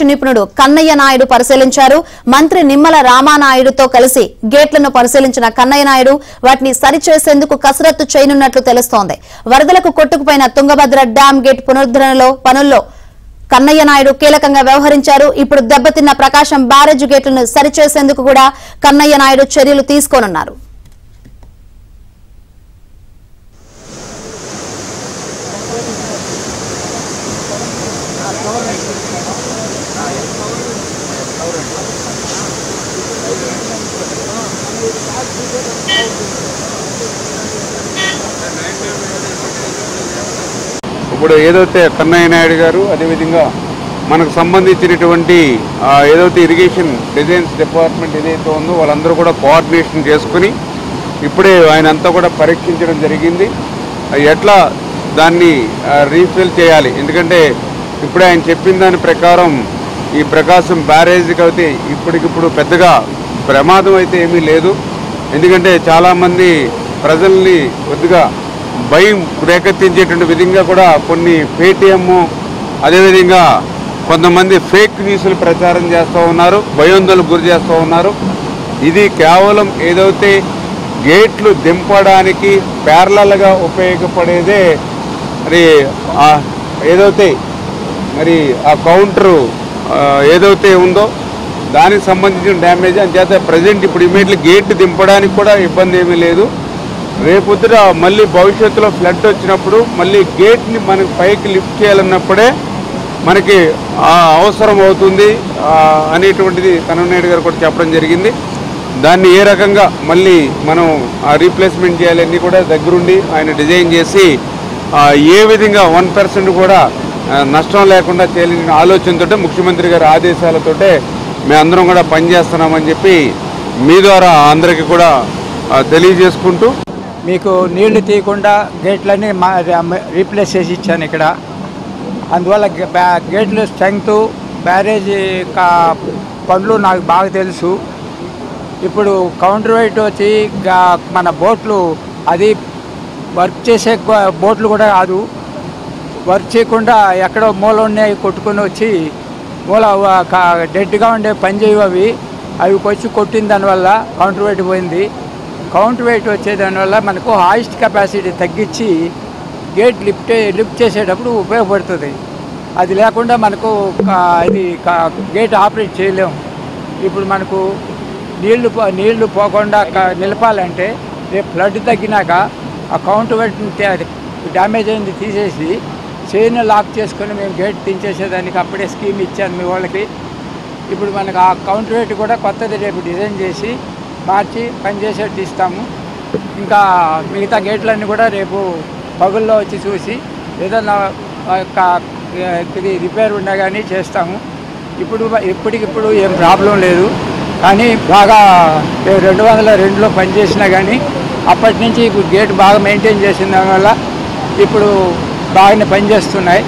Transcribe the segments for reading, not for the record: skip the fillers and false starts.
నిపుణుడు కన్నయ్య నాయుడు పరిశీలించారు. మంత్రి నిమ్మల రామానాయుడుతో కలిసి గేట్లను పరిశీలించిన కన్నయ్య నాయుడు వాటిని సరిచేసేందుకు కసరత్తు చేయనున్నట్లు తెలుస్తోంది. వరదలకు కొట్టుకుపోయిన తుంగభద్ర డ్యాం గేట్ పునరుద్ధరణలో పనుల్లో కన్నయ్య నాయుడు కీలకంగా వ్యవహరించారు. ఇప్పుడు దెబ్బతిన్న ప్రకాశం బ్యారేజ్ గేట్లను సరిచేసేందుకు కూడా కన్నయ్య నాయుడు చర్యలు తీసుకోనున్నారు. ఇప్పుడు ఏదైతే కన్నయ్య నాయుడు గారు అదేవిధంగా మనకు సంబంధించినటువంటి ఏదైతే ఇరిగేషన్ డిజైన్స్ డిపార్ట్మెంట్ ఏదైతే ఉందో వాళ్ళందరూ కూడా కోఆర్డినేషన్ చేసుకుని ఇప్పుడే ఆయన అంతా కూడా పరీక్షించడం జరిగింది. ఎట్లా దాన్ని రీఫిల్ చేయాలి, ఎందుకంటే ఇప్పుడే ఆయన చెప్పిన దాని ప్రకారం ఈ ప్రకాశం బ్యారేజ్కి అయితే ఇప్పటికిప్పుడు పెద్దగా ప్రమాదం అయితే ఏమీ లేదు. ఎందుకంటే చాలామంది ప్రజల్ని కొద్దిగా భయం రేకెత్తించేటువంటి విధంగా కూడా కొన్ని పేటీఎం అదేవిధంగా కొంతమంది ఫేక్ న్యూస్లు ప్రచారం చేస్తూ ఉన్నారు, భయోందోళనకు గురి చేస్తూ ఉన్నారు. ఇది కేవలం ఏదైతే గేట్లు దింపడానికి ప్యారలల్గా ఉపయోగపడేదే మరి ఏదైతే మరి ఆ కౌంటరు ఏదైతే ఉందో దానికి సంబంధించిన డ్యామేజ్ అంచేత ప్రజెంట్ ఇప్పుడు ఇమీడియట్లీ గేట్ దింపడానికి కూడా ఇబ్బంది ఏమీ లేదు. రేపొద్దున మళ్ళీ భవిష్యత్తులో ఫ్లడ్ వచ్చినప్పుడు మళ్ళీ గేట్ని మనకి పైకి లిఫ్ట్ చేయాలన్నప్పుడే మనకి అవసరం అవుతుంది అనేటువంటిది కన్నయ్య గారు కూడా చెప్పడం జరిగింది. దాన్ని ఏ రకంగా మళ్ళీ మనం రీప్లేస్మెంట్ చేయాలన్నీ కూడా దగ్గరుండి ఆయన డిజైన్ చేసి ఏ విధంగా 1% కూడా నష్టం లేకుండా చేయాలని ఆలోచనతో ముఖ్యమంత్రి గారి ఆదేశాలతోటే మేమందరం కూడా పనిచేస్తున్నామని చెప్పి మీ ద్వారా అందరికీ కూడా తెలియజేసుకుంటూ మీకు నీళ్లు తీయకుండా గేట్లన్నీ రీప్లేస్ చేసి ఇచ్చాను ఇక్కడ. అందువల్ల గేట్లు స్ట్రెంగ్త్ బ్యారేజీ పనులు నాకు బాగా తెలుసు. ఇప్పుడు కౌంటర్ వెయిట్ వచ్చి మన బోట్లు అది వర్క్ చేసే బోట్లు కూడా కాదు, వర్క్ చేయకుండా ఎక్కడో మూల ఉన్నాయి కొట్టుకొని వచ్చి మూల డెడ్గా ఉండే పని చేయవు అవి వచ్చి కొట్టిన దానివల్ల కౌంటర్ వెయిట్ పోయింది. కౌంటర్ వెయిట్ వచ్చే దానివల్ల మనకు హాయిస్ట్ కెపాసిటీ తగ్గించి గేట్ లిఫ్ట్ చేసేటప్పుడు ఉపయోగపడుతుంది. అది లేకుండా మనకు ఇది గేట్ ఆపరేట్ చేయలేము. ఇప్పుడు మనకు నీళ్లు పోకుండా నిలపాలంటే రేపు ఫ్లడ్ తగ్గినాక ఆ కౌంటర్ వెయిట్ డ్యామేజ్ అయింది తీసేసి చైన్ లాక్ చేసుకొని మేము గేట్ తీసేసేదానికి అప్పుడే స్కీమ్ ఇచ్చాను మీ వాళ్ళకి. ఇప్పుడు మనకు ఆ కౌంటర్ వెయిట్ కూడా కొత్తది రేపు డిజైన్ చేసి మార్చి పనిచేసేట్టు ఇస్తాము. ఇంకా మిగతా గేట్లన్నీ కూడా రేపు పగుల్లో వచ్చి చూసి ఏదన్నా ఇది రిపేర్ ఉన్నా కానీ చేస్తాము. ఇప్పటికిప్పుడు ఏం ప్రాబ్లం లేదు. కానీ బాగా 2002లో పనిచేసినా కానీ అప్పటి నుంచి ఇప్పుడు గేట్ బాగా మెయింటైన్ చేసిన దానివల్ల ఇప్పుడు బాగానే పనిచేస్తున్నాయి.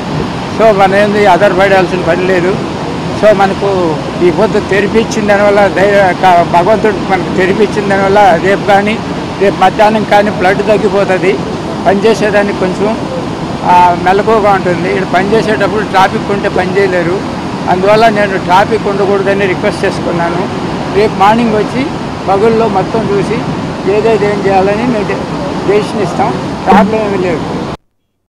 సో మన ఏంది ఆధారపడాల్సిన పని లేదు. సో మనకు ఈ పొద్దు తెరిపించిన దానివల్ల భగవంతుడు మనకు తెరిపించిన దానివల్ల రేపు మధ్యాహ్నం కానీ ఫ్లడ్ తగ్గిపోతుంది. పనిచేసేదానికి కొంచెం మెలకువగా ఉంటుంది. ఇక్కడ పనిచేసేటప్పుడు ట్రాఫిక్ ఉంటే పని చేయలేరు. అందువల్ల నేను ట్రాఫిక్ ఉండకూడదని రిక్వెస్ట్ చేసుకున్నాను. రేపు మార్నింగ్ వచ్చి పగుల్లో మొత్తం చూసి ఏదైతే ఏం చేయాలని మేము డెసిషన్ ఇస్తాం. ప్రాబ్లం ఏమీ లేదు.